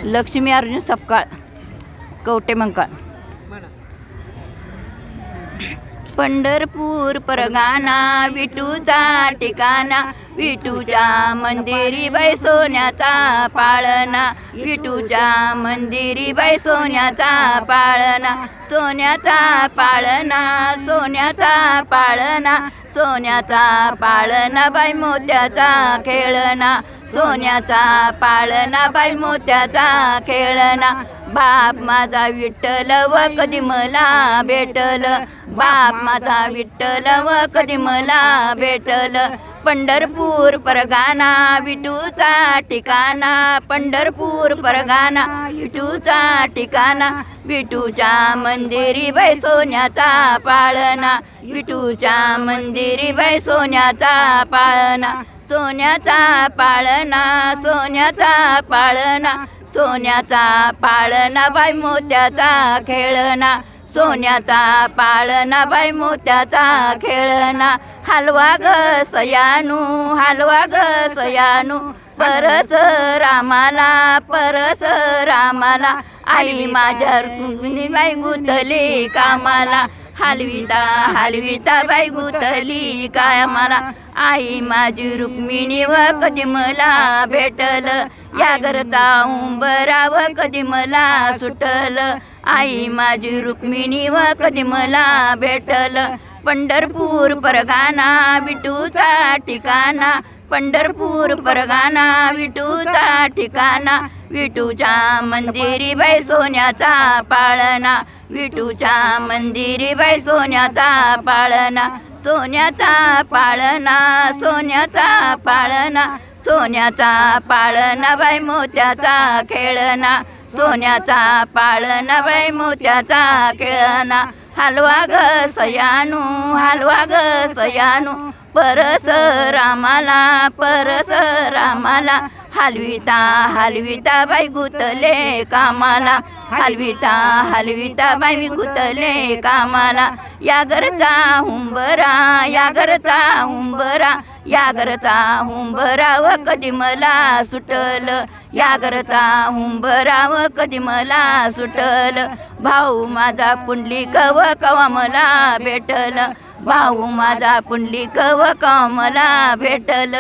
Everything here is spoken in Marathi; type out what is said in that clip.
लक्ष्मी अर्जुन सपकाळ, कवटे मंकाळ. पंढरपूर परगाना विठूचा ठिकाणा, विठूच्या मंदिरी बाई सोन्याचा पाळणा, विठूच्या मंदिरी बाई सोन्याचा पाळणा, सोन्याचा पाळणा, सोन्याचा पाळणा, सोन्याचा पाळणा बाई मोत्याचा खेळणा, सोन्याचा पाळणा बाई मोत्याचा खेळणा. बाप माझा विठ्ठल व कधी मला भेटल, बाप माझा विठ्ठल व कधी मला भेटल. पंढरपूर परगाना विठूचा ठिकाणा, पंढरपूर परगाना विठूचा ठिकाणा, विठूच्या मंदिरी बाई सोन्याचा पाळणा, विठूच्या मंदिरी बाई सोन्याचा पाळणा, सोन्याचा पाळणा, सोन्याचा पाळणा, सोन्याचा पाळणा बाई मोत्याचा खेळणा, सोन्याचा पाळणा बाई मोत्याचा खेळणा. हलवा ग सयानू, हलवा ग सयानू, परस रामाला, परस रामाला, आई माझ्या रुक्मिणी बाई गुंतली कामाला, हलविता हलविता बाई गुंतली कामाला, आई माझी रुक्मिणी व कधी मला भेटल, या घरचा उंबरा व कधी मला सुटल, आई माझी रुक्मिणी व कधी मला भेटल. पंढरपूर परगाना विठूचा ठिकाणा, पंढरपूर परगाना विठूचा ठिकाणा, विठूच्या मंदिरी बाई सोन्याचा पाळणा, विठूच्या मंदिरी बाई सोन्याचा पाळणा, सोन्याचा पाळणा, सोन्याचा पाळणा, सोन्याचा पाळणा बाई मोत्याचा खेळणा, सोन्याचा पाळणा बाई मोत्याचा खेळणा. हलवा ग सयानू, हलवा ग सयानू, परस रामाला, परस रामाला, हलविता हलविता बाई गुंतले कामाला, हलविता हलविता बाई गुंतले कामाला. या घरचा हुंबरा, या घरचा हुंबरा, या घरचा हुंबरा व कधी मला सुटल, या घरचा हुंबरा व कधी मला सुटल. भाऊ माझा पुंडलिक व कवा मला भेटल, भाऊ माझा पुंडलिक व कवा मला भेटल.